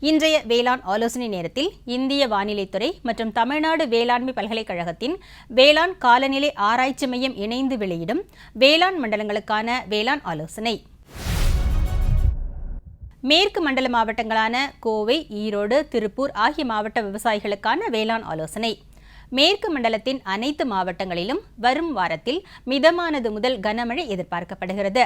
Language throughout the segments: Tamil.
இன்றைய வேளாண் ஆலோசனை நேரத்தில் இந்திய வானிலைத்துறை மற்றும் தமிழ்நாடு வேளாண்மை பல்கலைக்கழகத்தின் வேளாண் காலநிலை ஆராய்ச்சி மையம் இணைந்து வெளியிடும் வேளாண் மண்டலங்களுக்கான வேளாண் ஆலோசனை. மேற்கு மண்டல மாவட்டங்களான கோவை, ஈரோடு, திருப்பூர் ஆகிய மாவட்ட விவசாயிகளுக்கான வேளாண் ஆலோசனை. மேற்கு மண்டலத்தின் அனைத்து மாவட்டங்களிலும் வரும் வாரத்தில் மிதமானது முதல் கனமழை எதிர்பார்க்கப்படுகிறது.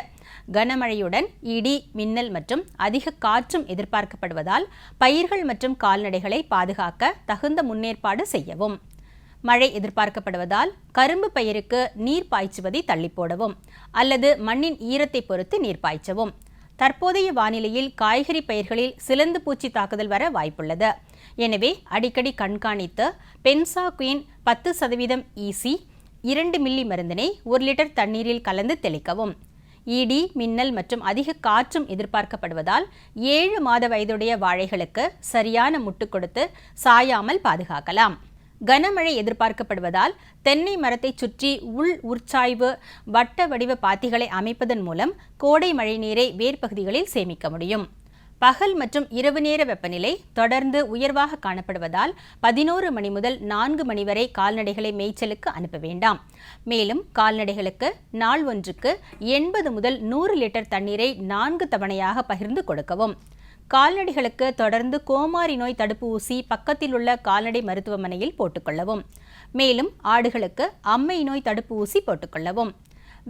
கனமழையுடன் இடி, மின்னல் மற்றும் அதிக காற்றும் எதிர்பார்க்கப்படுவதால் பயிர்கள் மற்றும் கால்நடைகளை பாதுகாக்க தகுந்த முன்னேற்பாடு செய்யவும். மழை எதிர்பார்க்கப்படுவதால் கரும்பு பயிருக்கு நீர் பாய்ச்சுவதை தள்ளி போடவும் அல்லது மண்ணின் ஈரத்தை பொறுத்து நீர் பாய்ச்சவும். தற்போதைய வானிலையில் காய்கறி பயிர்களில் சிலந்து பூச்சி தாக்குதல் வர வாய்ப்புள்ளது. எனவே அடிக்கடி கண்காணித்து பென்சாகுயின் 10% ஈசி 2 மில்லி மருந்தினை 1 லிட்டர் தண்ணீரில் கலந்து தெளிக்கவும். இடி, மின்னல் மற்றும் அதிக காற்றும் எதிர்பார்க்கப்படுவதால் 7 மாத வயதுடைய வாழைகளுக்கு சரியான முட்டு கொடுத்து சாயாமல் பாதுகாக்கலாம். கனமழை எதிர்பார்க்கப்படுவதால் தென்னை மரத்தை சுற்றி உள் உட்சாய்வு வட்ட வடிவ பாத்திகளை அமைப்பதன் மூலம் கோடை மழை நீரை வேர்பகுதிகளில் சேமிக்க முடியும். பகல் மற்றும் இரவு நேர வெப்பநிலை தொடர்ந்து உயர்வாக காணப்படுவதால் 11 மணி முதல் 4 மணி வரை கால்நடைகளை மேய்ச்சலுக்கு அனுப்ப வேண்டாம். மேலும் கால்நடைகளுக்கு நாள் ஒன்றுக்கு 80 முதல் 100 லிட்டர் தண்ணீரை 4 தவணையாக பகிர்ந்து கொடுக்கவும். கால்நடைகளுக்கு தொடர்ந்து கோமாரி நோய் தடுப்பு ஊசி பக்கத்தில் உள்ள கால்நடை மருத்துவமனையில் போட்டுக்கொள்ளவும். மேலும் ஆடுகளுக்கு அம்மை நோய் தடுப்பு ஊசி போட்டுக்கொள்ளவும்.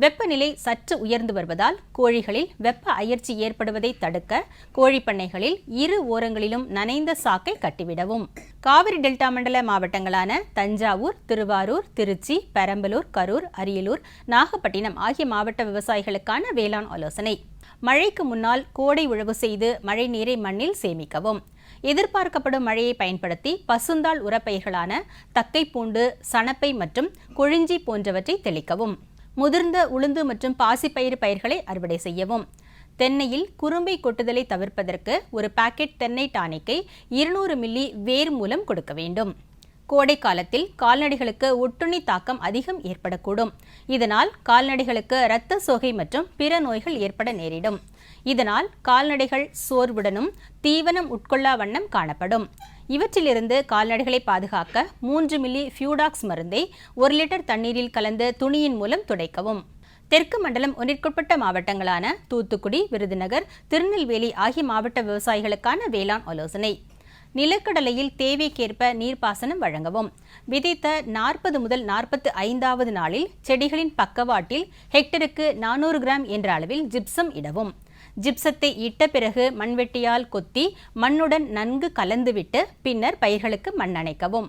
வெப்பநிலை சற்று உயர்ந்து வருவதால் கோழிகளில் வெப்ப அயற்சி ஏற்படுவதை தடுக்க கோழிப்பண்ணைகளில் இரு ஓரங்களிலும் நனைந்த சாக்கை கட்டிவிடவும். காவிரி டெல்டா மண்டல மாவட்டங்களான தஞ்சாவூர், திருவாரூர், திருச்சி, பெரம்பலூர், கரூர், அரியலூர், நாகப்பட்டினம் ஆகிய மாவட்ட விவசாயிகளுக்கான வேளாண் ஆலோசனை. மழைக்கு முன்னால் கோடை உழவு செய்து மழை நீரை மண்ணில் சேமிக்கவும். எதிர்பார்க்கப்படும் மழையை பயன்படுத்தி பசுந்தாள் உரப்பயிர்களான தக்கைப்பூண்டு, சணப்பை மற்றும் கொழிஞ்சி போன்றவற்றை தெளிக்கவும். முதிர்ந்த உளுந்து மற்றும் பாசிப்பயிறு பயிர்களை அறுவடை செய்யவும். தென்னையில் குறும்பை கொட்டுதலை தவிர்ப்பதற்கு ஒரு பாக்கெட் தென்னை டானிக்கை 200 மில்லி வேர் மூலம் கொடுக்க வேண்டும். கோடை காலத்தில் கால்நடைகளுக்கு ஒட்டுண்ணி தாக்கம் அதிகம் ஏற்படக்கூடும். இதனால் கால்நடைகளுக்கு இரத்த சோகை மற்றும் பிற நோய்கள் ஏற்பட நேரிடும். இதனால் கால்நடைகள் சோர்வுடனும் தீவனம் உட்கொள்ளா வண்ணம் காணப்படும். இவற்றிலிருந்து கால்நடைகளை பாதுகாக்க 3 மில்லி ஃபியூடாக்ஸ் மருந்தை 1 லிட்டர் தண்ணீரில் கலந்து துணியின் மூலம் துடைக்கவும். தெற்கு மண்டலம் ஒன்றிற்குட்பட்ட மாவட்டங்களான தூத்துக்குடி, விருதுநகர், திருநெல்வேலி ஆகிய மாவட்ட விவசாயிகளுக்கான வேளாண் ஆலோசனை. நிலக்கடலையில் தேவைக்கேற்ப நீர்ப்பாசனம் வழங்கவும். விதைத்த 40 முதல் 45வது நாளில் செடிகளின் பக்கவாட்டில் ஹெக்டருக்கு 400 கிராம் என்ற அளவில் ஜிப்சம் இடவும். ஜிப்சத்தை இட்ட பிறகு மண்வெட்டியால் கொத்தி மண்ணுடன் நன்கு கலந்துவிட்டு பின்னர் பயிர்களுக்கு மண் அணைக்கவும்.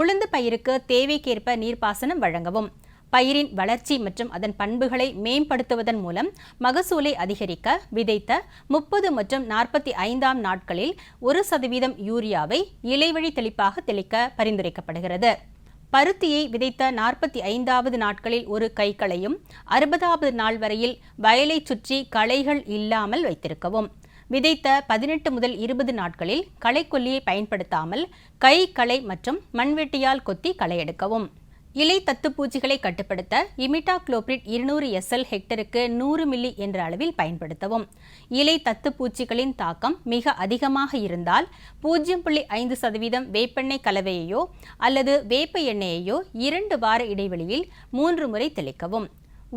உளுந்து பயிருக்கு தேவைக்கேற்ப நீர்ப்பாசனம் வழங்கவும். பயிரின் வளர்ச்சி மற்றும் அதன் பண்புகளை மேம்படுத்துவதன் மூலம் மகசூலை அதிகரிக்க விதைத்த 30 மற்றும் 45ஆம் நாட்களில் 1% யூரியாவை இலைவழி தெளிப்பாக தெளிக்க பரிந்துரைக்கப்படுகிறது. பருத்தியை விதைத்த 45வது நாட்களில் ஒரு கைக்களையும் 60வது நாள் வரையில் வயலை சுற்றி களைகள் இல்லாமல் வைத்திருக்கவும். விதைத்த 18 முதல் 20 நாட்களில் களைக்கொல்லியை பயன்படுத்தாமல் கை, களை மற்றும் மண்வெட்டியால் கொத்தி களை எடுக்கவும். இலை தத்துப்பூச்சிகளை கட்டுப்படுத்த இமிடாக்ளோபிரிட் 200 SL ஹெக்டருக்கு 100 மில்லி என்ற அளவில் பயன்படுத்தவும். இலை தத்துப்பூச்சிகளின் தாக்கம் மிக அதிகமாக இருந்தால் 0.5% வேப்பெண்ணெய் கலவையையோ அல்லது வேப்ப எண்ணெயையோ 2 வார இடைவெளியில் 3 முறை தெளிக்கவும்.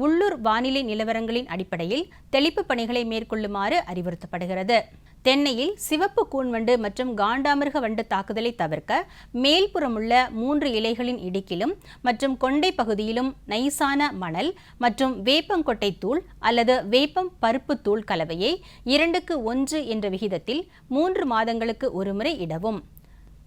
உள்ளூர் வானிலை நிலவரங்களின் அடிப்படையில் தெளிப்பு பணிகளை மேற்கொள்ளுமாறு அறிவுறுத்தப்படுகிறது. தென்னையில் சிவப்பு கூன்வண்டு மற்றும் காண்டாமிருக வண்டு தாக்குதலை தவிர்க்க மேல்புறமுள்ள 3 இலைகளின் இடுக்கிலும் மற்றும் கொண்டை பகுதியிலும் நைசான மணல் மற்றும் வேப்பங்கொட்டை தூள் அல்லது வேப்பம் பருப்பு தூள் கலவையை 2:1 என்ற விகிதத்தில் 3 மாதங்களுக்கு ஒருமுறை இடவும்.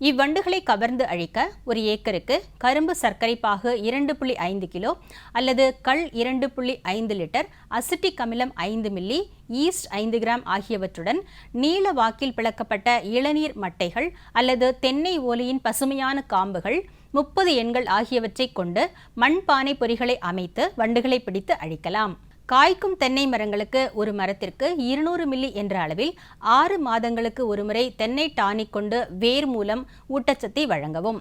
இவ்வண்டுகளை கவர்ந்து அழிக்க ஒரு ஏக்கருக்கு கரும்பு சர்க்கரை பாகு 2.5 கிலோ அல்லது கள் 2.5 லிட்டர், அசிட்டிக் அமிலம் 5 மில்லி, ஈஸ்ட் 5 கிராம் ஆகியவற்றுடன் நீள வாக்கில் பிளக்கப்பட்ட இளநீர் மட்டைகள் அல்லது தென்னை ஓலையின் பசுமையான காம்புகள் 30 எண்கள் ஆகியவற்றை கொண்டு மண்பானை பொறிகளை அமைத்து வண்டுகளை பிடித்து அழிக்கலாம். காய்க்கும் தென்னை மரங்களுக்கு ஒரு மரத்திற்கு 200 மில்லி என்ற அளவில் 6 மாதங்களுக்கு ஒருமுறை தென்னை டானிக் கொண்டு வேர் மூலம் ஊட்டச்சத்தை வழங்கவும்.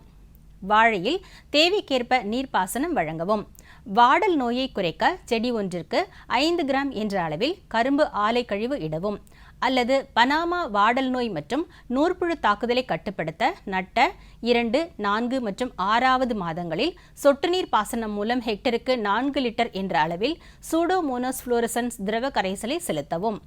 வாழையில் தேவைக்கேற்ப நீர்ப்பாசனம் வழங்கவும். வாடல் நோயை குறைக்க செடி ஒன்றிற்கு 5 கிராம் என்ற அளவில் கரும்பு ஆலை கழிவு இடவும். அல்லது பனாமா வாடல் நோய் மற்றும் நூற்புழு தாக்குதலை கட்டுப்படுத்த நட்ட 2, 4 மற்றும் 6வது மாதங்களில் சொட்டு நீர் பாசனம் மூலம் ஹெக்டருக்கு 4 லிட்டர் என்ற அளவில் சூடோமோனாஸ் ஃப்ளோரசன்ஸ் திரவ கரைசலை செலுத்தவும்.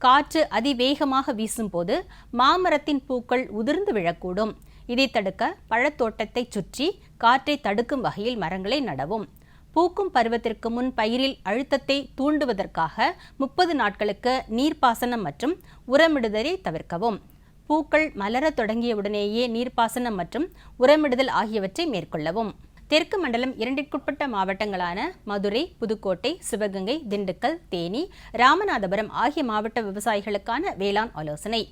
காற்று அதிவேகமாக வீசும்போது மாமரத்தின் பூக்கள் உதிர்ந்து விழக்கூடும். இதை தடுக்க பழத்தோட்டத்தை சுற்றி காற்றை தடுக்கும் வகையில் மரங்களை நடவும். பூக்கும் பருவத்திற்கு முன் பயிரில் அழுத்தத்தை தூண்டுவதற்காக 30 நாட்களுக்கு நீர்ப்பாசனம் மற்றும் உரமிடுதலை தவிர்க்கவும். பூக்கள் மலர தொடங்கியவுடனேயே நீர்ப்பாசனம் மற்றும் உரமிடுதல் ஆகியவற்றை மேற்கொள்ளவும். தெற்கு மண்டலம் 2ற்குட்பட்ட மாவட்டங்களான மதுரை, புதுக்கோட்டை, சிவகங்கை, திண்டுக்கல், தேனி, ராமநாதபுரம் ஆகிய மாவட்ட விவசாயிகளுக்கான வேளாண் ஆலோசனை.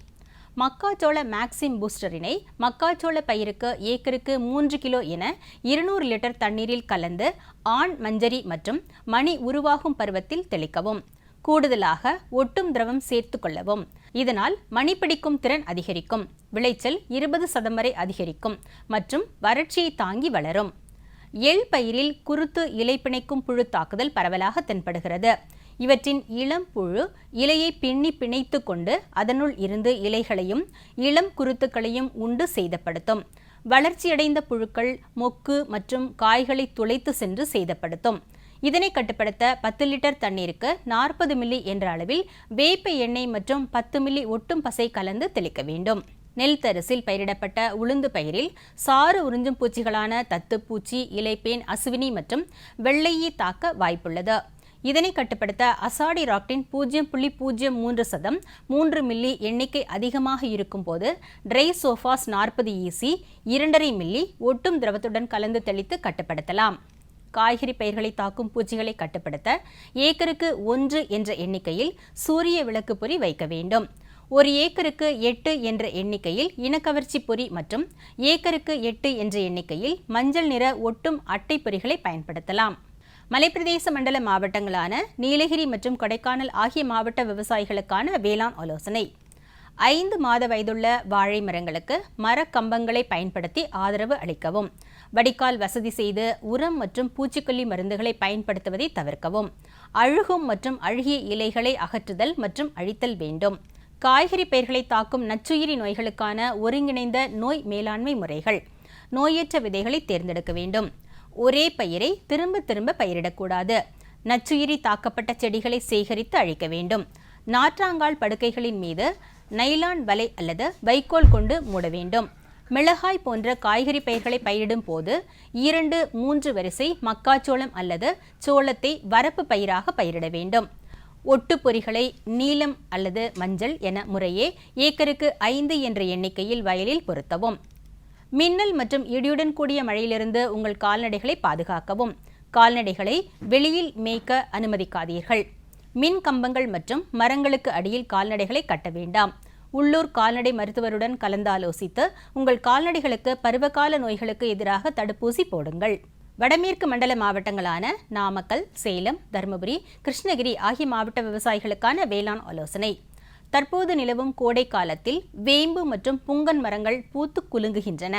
மக்காச்சோள மேக்சிம் பூஸ்டரினை மக்காச்சோள பயிருக்கு ஏக்கருக்கு 3 கிலோ என 200 லிட்டர் தண்ணீரில் கலந்து ஆண் மஞ்சரி மற்றும் மணி உருவாகும் பருவத்தில் தெளிக்கவும். கூடுதலாக ஒட்டும் திரவம் சேர்த்து கொள்ளவும். இதனால் மணி பிடிக்கும் திறன் அதிகரிக்கும், விளைச்சல் 20% வரை அதிகரிக்கும் மற்றும் வறட்சியை தாங்கி வளரும். எள் பயிரில் குருத்து இலை பிணைக்கும் புழு தாக்குதல் பரவலாக தென்படுகிறது. இவற்றின் இளம் புழு இலையை பின்னி பிணைத்து கொண்டு அதனுள் இருந்து இலைகளையும் இளம் குருத்துக்களையும் உண்டு சேதப்படுத்தும். வளர்ச்சியடைந்த புழுக்கள் மொக்கு மற்றும் காய்களை துளைத்து சென்று சேதப்படுத்தும். இதனை கட்டுப்படுத்த 10 லிட்டர் தண்ணீருக்கு 40 மில்லி என்ற அளவில் வேப்ப எண்ணெய் மற்றும் 10 மில்லி ஒட்டும் பசை கலந்து தெளிக்க வேண்டும். நெல் தரிசில் பயிரிடப்பட்ட உளுந்து பயிரில் சாறு உறிஞ்சும் பூச்சிகளான தத்துப்பூச்சி, இலைப்பேன், அசுவினி மற்றும் வெள்ளையீ தாக்க வாய்ப்புள்ளது. இதனை கட்டுப்படுத்த அசாடி ராக்டின் 0.03% 3 மில்லி எண்ணிக்கை அதிகமாக இருக்கும் போது ட்ரைசோஃபாஸ் 40 EC 2.5 மில்லி ஒட்டும் திரவத்துடன் கலந்து தெளித்து கட்டுப்படுத்தலாம். காய்கறி பயிர்களை தாக்கும் பூச்சிகளை கட்டுப்படுத்த ஏக்கருக்கு 1 என்ற எண்ணிக்கையில் சூரிய விளக்கு பொறி வைக்க வேண்டும். 1 ஏக்கருக்கு 8 என்ற எண்ணிக்கையில் இனக்கவர்ச்சி பொறி மற்றும் ஏக்கருக்கு 8 என்ற எண்ணிக்கையில் மஞ்சள் நிற ஒட்டும் அட்டை பொறிகளை பயன்படுத்தலாம். மலைப்பிரதேச மண்டல மாவட்டங்களான நீலகிரி மற்றும் கொடைக்கானல் ஆகிய மாவட்ட விவசாயிகளுக்கான வேளாண் ஆலோசனை. 5 மாத வயதுள்ள வாழை மரங்களுக்கு மரக்கம்பங்களை பயன்படுத்தி ஆதரவு அளிக்கவும். வடிகால் வசதி செய்து உரம் மற்றும் பூச்சிக்கொல்லி மருந்துகளை பயன்படுத்துவதை தவிர்க்கவும். அழுகும் மற்றும் அழுகிய இலைகளை அகற்றுதல் மற்றும் அழித்தல் வேண்டும். காய்கறி பயிர்களை தாக்கும் நச்சுயிரி நோய்களுக்கான ஒருங்கிணைந்த நோய் மேலாண்மை முறைகள். நோயற்ற விதைகளை தேர்ந்தெடுக்க வேண்டும். ஒரே பயிரை திரும்ப திரும்ப பயிரிடக்கூடாது. நச்சுயிரி தாக்கப்பட்ட செடிகளை சேகரித்து அழிக்க வேண்டும். நாற்றாங்கால் படுக்கைகளின் மீது நைலான் வலை அல்லது வைக்கோல் கொண்டு மூட வேண்டும். மிளகாய் போன்ற காய்கறி பயிர்களை பயிரிடும் போது 2-3 வரிசை மக்காச்சோளம் அல்லது சோளத்தை வரப்பு பயிராக பயிரிட வேண்டும். ஒட்டு பொறிகளை நீலம் அல்லது மஞ்சள் என முறையே ஏக்கருக்கு 5 என்ற எண்ணிக்கையில் வயலில் பொருத்தவும். மின்னல் மற்றும் இடியுடன் கூடிய மழையிலிருந்து உங்கள் கால்நடைகளை பாதுகாக்கவும். கால்நடைகளை வெளியில் மேய்க்க அனுமதிக்காதீர்கள். மின் கம்பங்கள் மற்றும் மரங்களுக்கு அடியில் கால்நடைகளை கட்ட வேண்டாம். உள்ளூர் கால்நடை மருத்துவருடன் கலந்தாலோசித்து உங்கள் கால்நடைகளுக்கு பருவகால நோய்களுக்கு எதிராக தடுப்பூசி போடுங்கள். வடமேற்கு மண்டல மாவட்டங்களான நாமக்கல், சேலம், தருமபுரி, கிருஷ்ணகிரி ஆகிய மாவட்ட விவசாயிகளுக்கான வேளாண் ஆலோசனை. தற்போது நிலவும் கோடை காலத்தில் வேம்பு மற்றும் புங்கன் மரங்கள் பூத்து குலுங்குகின்றன.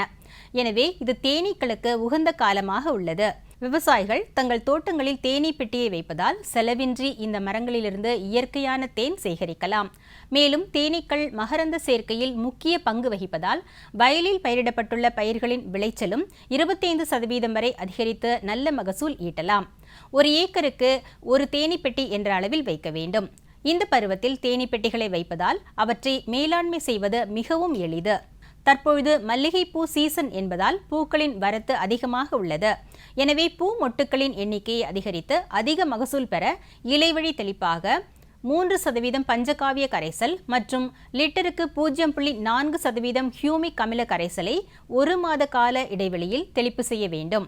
எனவே இது தேனீக்களுக்கு உகந்த காலமாக உள்ளது. விவசாயிகள் தங்கள் தோட்டங்களில் தேனீ பெட்டியை வைப்பதால் செலவின்றி இந்த மரங்களிலிருந்து இயற்கையான தேன் சேகரிக்கலாம். மேலும் தேனீக்கள் மகரந்த சேர்க்கையில் முக்கிய பங்கு வகிப்பதால் வயலில் பயிரிடப்பட்டுள்ள பயிர்களின் விளைச்சலும் 25% வரை அதிகரித்து நல்ல மகசூல் ஈட்டலாம். 1 ஏக்கருக்கு 1 தேனீ பெட்டி என்ற அளவில் வைக்க வேண்டும். இந்த பருவத்தில் தேனீ பெட்டிகளை வைப்பதால் அவற்றை மேலாண்மை செய்வது மிகவும் எளிது. தற்பொழுது மல்லிகைப்பூ சீசன் என்பதால் பூக்களின் வரத்து அதிகமாக உள்ளது. எனவே பூ மொட்டுக்களின் எண்ணிக்கையை அதிகரித்து அதிக மகசூல் பெற இலைவழி தெளிப்பாக 3% பஞ்சகாவிய கரைசல் மற்றும் லிட்டருக்கு 0.4% ஹியூமிக் அமில கரைசலை 1 மாத கால இடைவெளியில் தெளிப்பு செய்ய வேண்டும்.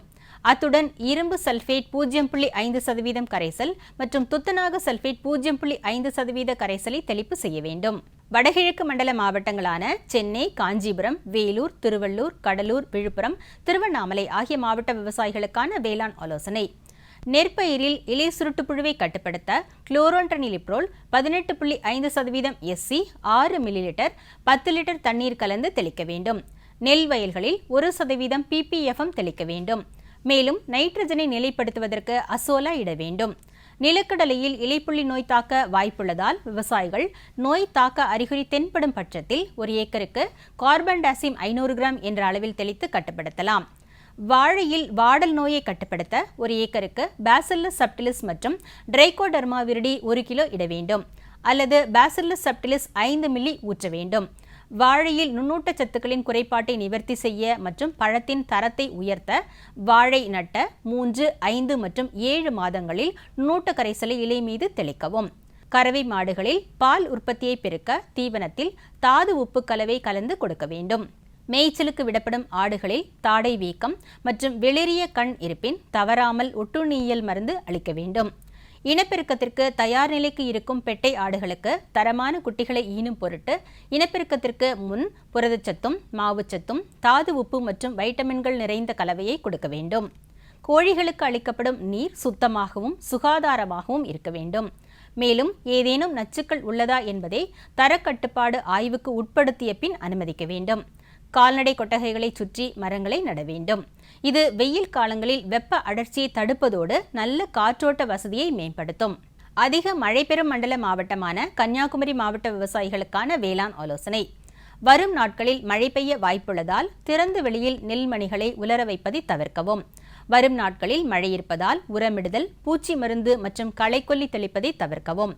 அத்துடன் இரும்பு சல்பேட் 0.5% கரைசல் மற்றும் துத்தநாக சல்பேட் 0.5% கரைசலை தெளிப்பு செய்ய வேண்டும். வடகிழக்கு மண்டல மாவட்டங்களான சென்னை, காஞ்சிபுரம், வேலூர், திருவள்ளூர், கடலூர், விழுப்புரம், திருவண்ணாமலை ஆகிய மாவட்ட விவசாயிகளுக்கான வேளாண் ஆலோசனை. நெற்பயிரில் இலை சுருட்டு புழுவை கட்டுப்படுத்த குளோரோன்ட்ரனிலிப்ரோல் 18.5% SC 6 மில்லிலிட்டர் 10 லிட்டர் தண்ணீர் கலந்து தெளிக்க வேண்டும். நெல் வயல்களில் 1% PPFM தெளிக்க வேண்டும். மேலும் நைட்ரஜனை நிலைப்படுத்துவதற்கு அசோலா இட வேண்டும். நிலக்கடலையில் இலைப்புள்ளி நோய் தாக்க வாய்ப்புள்ளதால் விவசாயிகள் நோய் தாக்க அறிகுறி தென்படும் பட்சத்தில் 1 ஏக்கருக்கு கார்பன்டாசிம் 500 கிராம் என்ற அளவில் தெளித்து கட்டுப்படுத்தலாம். வாழையில் வாடல் நோயை கட்டுப்படுத்த 1 ஏக்கருக்கு பாசில்லஸ் சப்டிலிஸ் மற்றும் டிரைகோடர்மா விரிடி 1 கிலோ இட வேண்டும் அல்லது பாசில்லஸ் சப்டிலிஸ் 5 மில்லி ஊற்ற வேண்டும். வாழையில் நுண்ணூட்டச்சத்துக்களின் குறைபாட்டை நிவர்த்தி செய்ய மற்றும் பழத்தின் தரத்தை உயர்த்த வாழை நட்ட 3, 5 மற்றும் 7 மாதங்களில் நுண்ணூட்ட கரைசலை இலை மீது தெளிக்கவும். கறவை மாடுகளில் பால் உற்பத்தியை பெருக்க தீவனத்தில் தாது உப்பு கலவை கலந்து கொடுக்க வேண்டும். மேய்ச்சலுக்கு விடப்படும் ஆடுகளில் தாடை வீக்கம் மற்றும் வெளிரிய கண் இருப்பின் தவறாமல் ஒட்டுண்ணியல் மருந்து அளிக்க வேண்டும். இனப்பெருக்கத்திற்கு தயார் நிலைக்கு இருக்கும் பெட்டை ஆடுகளுக்கு தரமான குட்டிகளை ஈனும் பொருட்டு இனப்பெருக்கத்திற்கு முன் புரதச்சத்தும் மாவுச்சத்தும் தாது உப்பு மற்றும் வைட்டமின்கள் நிறைந்த கலவையை கொடுக்க வேண்டும். கோழிகளுக்கு அளிக்கப்படும் நீர் சுத்தமாகவும் சுகாதாரமாகவும் இருக்க வேண்டும். மேலும் ஏதேனும் நச்சுக்கள் உள்ளதா என்பதை தரக்கட்டுப்பாடு ஆய்வுக்கு உட்படுத்திய பின் அனுமதிக்க வேண்டும். கால்நடை கொட்டகைகளை சுற்றி மரங்களை நட வேண்டும். இது வெயில் காலங்களில் வெப்ப அடர்ச்சியை தடுப்பதோடு நல்ல காற்றோட்ட வசதியை மேம்படுத்தும். அதிக மழை பெறும் மண்டல மாவட்டமான கன்னியாகுமரி மாவட்ட விவசாயிகளுக்கான வேளாண் ஆலோசனை. வரும் நாட்களில் மழை பெய்ய வாய்ப்புள்ளதால் திறந்த வெளியில் நெல்மணிகளை உலர வைப்பதை தவிர்க்கவும். வரும் நாட்களில் மழை இருப்பதால் உரமிடுதல், பூச்சி மருந்து மற்றும் களைக்கொல்லி தெளிப்பதை தவிர்க்கவும்.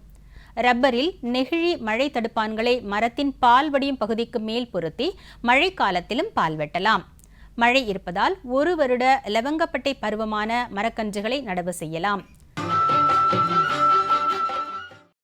ரப்பரில் நெகிழி மழை தடுப்பான்களை மரத்தின் பால் வடியும் பகுதிக்கு மேல் பொருத்தி மழை காலத்திலும் பால் வெட்டலாம். மழை இருப்பதால் 1 வருட லவங்கப்பட்டை பருவமான மரக்கன்றுகளை நடவு செய்யலாம்.